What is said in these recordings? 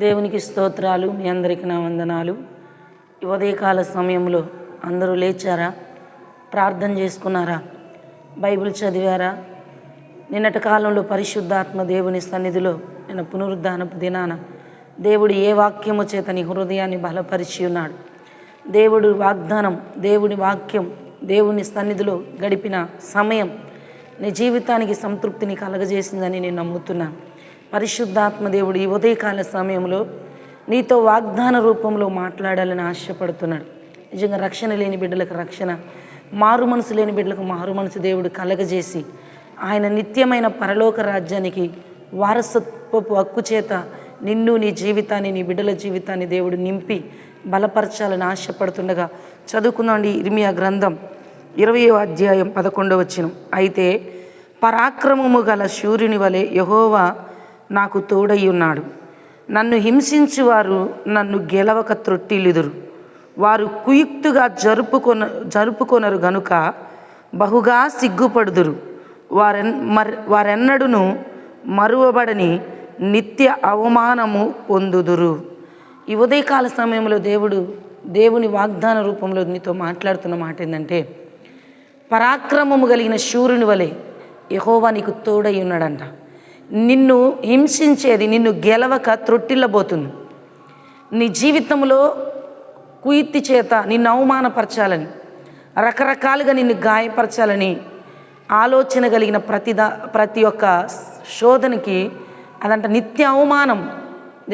దేవునికి స్తోత్రాలు. మీ అందరికీ నా వందనాలు. ఈ ఉదయకాల సమయంలో అందరూ లేచారా? ప్రార్థన చేసుకున్నారా? బైబిల్ చదివారా? నిన్నటి కాలంలో పరిశుద్ధాత్మ దేవుని సన్నిధిలో నిన్న పునరుద్ధానపు దినాన దేవుడు ఏ వాక్యము చేత నీ హృదయాన్ని బలపరిచి ఉన్నాడు. దేవుడు వాగ్దానం, దేవుని వాక్యం, దేవుని సన్నిధిలో గడిపిన సమయం నీ జీవితానికి సంతృప్తిని కలగజేసిందని నేను నమ్ముతున్నాను. పరిశుద్ధాత్మ దేవుడు ఈ ఉదయకాల సమయంలో నీతో వాగ్దాన రూపంలో మాట్లాడాలని ఆశపడుతున్నాడు. నిజంగా రక్షణ లేని బిడ్డలకు రక్షణ, మారు మనసు లేని బిడ్డలకు మారు మనసు దేవుడు కలగజేసి ఆయన నిత్యమైన పరలోక రాజ్యానికి వారసత్వపు హక్కు చేత నిన్ను, నీ జీవితాన్ని, నీ బిడ్డల జీవితాన్ని దేవుడు నింపి బలపరచాలని ఆశపడుతుండగా చదువుకుందాండి. ఇర్మియా గ్రంథం 20వ అధ్యాయం 11వ వచనం. అయితే పరాక్రమము గల శూరుని వలె యెహోవా నాకు తోడై ఉన్నాడు. నన్ను హింసించువారు నన్ను గెలవక త్రొట్టిల్లుదురు. వారు కుయుక్తుగా జరుపుకొనరు గనుక బహుగా సిగ్గుపడుదురు. వారెన్నడును మరువబడని నిత్య అవమానము పొందుదురు. ఈ ఉదయకాల సమయంలో దేవుని వాగ్దాన రూపంలో నీతో మాట్లాడుతున్న మాట ఏంటంటే, పరాక్రమము కలిగిన శూరుని వలె యెహోవా నీకు తోడై ఉన్నాడంట. నిన్ను హింసించేది నిన్ను గెలవక త్రొట్టిల్లబోతుంది. నీ జీవితంలో కుయుక్తి చేత నిన్ను అవమానపరచాలని, రకరకాలుగా నిన్ను గాయపరచాలని ఆలోచన కలిగిన ప్రతి ఒక్క శోధనకి అదంట నిత్య అవమానం.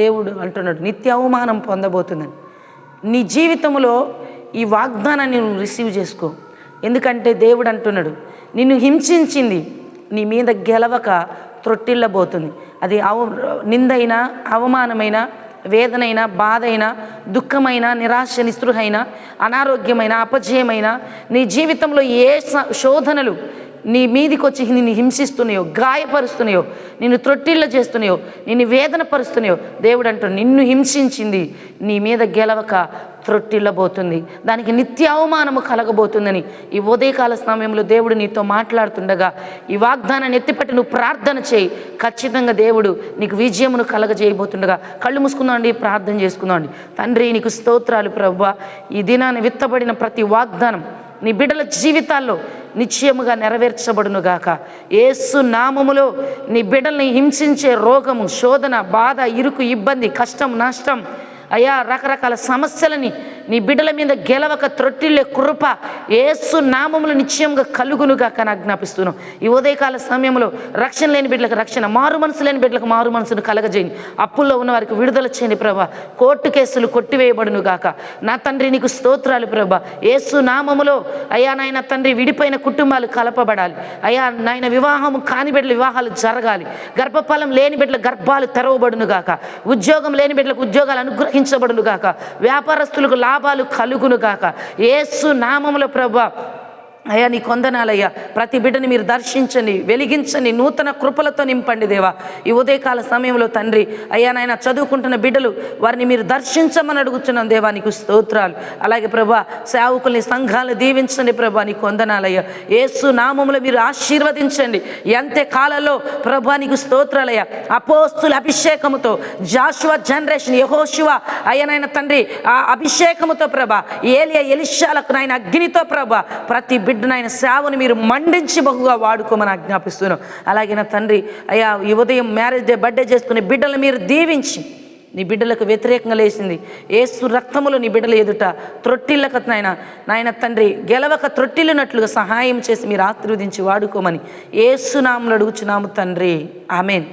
దేవుడు అంటున్నాడు, నిత్య అవమానం పొందబోతుందని. నీ జీవితంలో ఈ వాగ్దానాన్ని నువ్వు రిసీవ్ చేసుకో. ఎందుకంటే దేవుడు అంటున్నాడు, నిన్ను హింసించింది నీ మీద గెలవక త్రొట్టిల్లబోతుంది. అది నిందైనా, అవమానమైన, వేదనైనా, బాధైనా, దుఃఖమైన, నిరాశ, నిస్పృహైన, అనారోగ్యమైన, అపజయమైన నీ జీవితంలో ఏ శోధనలు నీ మీదికి వచ్చి నిన్ను హింసిస్తున్నాయో, గాయపరుస్తున్నాయో, నిన్ను త్రొట్టిల్ల చేస్తున్నాయో, నిన్ను వేదన పరుస్తున్నాయో, దేవుడు అంటాడు నిన్ను హింసించింది నీ మీద గెలవక త్రొట్టిల్లబోతుంది, దానికి నిత్య అవమానము కలగబోతుందని ఈ ఉదయకాల సమయంలో దేవుడు నీతో మాట్లాడుతుండగా ఈ వాగ్దానాన్ని ఎత్తిపెట్టి నువ్వు ప్రార్థన చేయి. ఖచ్చితంగా దేవుడు నీకు విజయమును కలగజేయబోతుండగా కళ్ళు మూసుకుందామండి, ప్రార్థన చేసుకుందామండి. తండ్రి నీకు స్తోత్రాలు ప్రభువా. ఈ దినాన్ని విత్తబడిన ప్రతి వాగ్దానం నీ బిడ్డల జీవితాల్లో నిశ్చయముగా నెరవేర్చబడునుగాక. యేసు నామములో నీ బిడ్డల్ని హింసించే రోగము, శోధన, బాధ, ఇరుకు, ఇబ్బంది, కష్టం, నష్టం, అయా రకరకాల సమస్యలని నీ బిడ్డల మీద గెలవక త్రొట్టిల్లే కృప యేసు నామములు నిశ్చయంగా కలుగునుగాక అని ఆజ్ఞాపిస్తున్నాం. ఈ ఉదయకాల సమయంలో రక్షణ లేని బిడ్డలకు రక్షణ, మారు మనసు లేని బిడ్డలకు మారు మనసును కలగజేయండి. అప్పుల్లో ఉన్న వారికి విడుదల చేయండి ప్రభా. కోర్టు కేసులు కొట్టివేయబడునుగాక. నా తండ్రి నీకు స్తోత్రాలు ప్రభా. యేసు నామములో అయ్యా నాయన తండ్రి విడిపోయిన కుటుంబాలు కలపబడాలి. అయ్యా నాయన వివాహము కాని బిడ్డల వివాహాలు జరగాలి. గర్భఫలం లేని బిడ్డల గర్భాలు తెరవబడునుగాక. ఉద్యోగం లేని బిడ్డలకు ఉద్యోగాలు అనుగ్రహించబడునుగాక. వ్యాపారస్తులకు లాభాలు కలుగునుగాక. యేసు నామములో ప్రభువా అయ్యా నీ కొందనాలయ్యా. ప్రతి బిడ్డని మీరు దర్శించండి, వెలిగించండి, నూతన కృపలతో నింపండి దేవా. ఈ ఉదయకాల సమయంలో తండ్రి అయ్యా నాయన చదువుకుంటున్న బిడ్డలు వారిని మీరు దర్శించమని అడుగుతున్నాం దేవా. నీకు స్తోత్రాలు. అలాగే ప్రభా సేవకుల్ని, సంఘాలను దీవించండి ప్రభా. నీ కొందనాలయ్యా. యేసు నామములో మీరు ఆశీర్వదించండి. ఎంతే కాలంలో ప్రభా నీకు స్తోత్రాలయ్యా. అపోస్తుల అభిషేకముతో జాషువా జనరేషన్ యెహోషువ అయ్యా నాయన తండ్రి ఆ అభిషేకముతో ప్రభా, ఏలియా ఎలీషాలకు నాయన అగ్నితో ప్రభా ప్రతి బిడ్డనైన సేవను మీరు మండించి బహుగా వాడుకోమని ఆజ్ఞాపిస్తున్నాం. అలాగే నా తండ్రి అయ్యా ఈ ఉదయం మ్యారేజ్ డే, బర్త్డే చేసుకునే బిడ్డలు మీరు దీవించి నీ బిడ్డలకు వ్యతిరేకంగా లేచింది యేసు రక్తములో నీ బిడ్డల ఎదుట త్రొట్టిల్లక నాయన తండ్రి గెలవక త్రొట్టిల్లినట్లుగా సహాయం చేసి మీరు ఆశీర్వదించి వాడుకోమని యేసు నామములో అడుగుచున్నాము తండ్రి. ఆమేన్.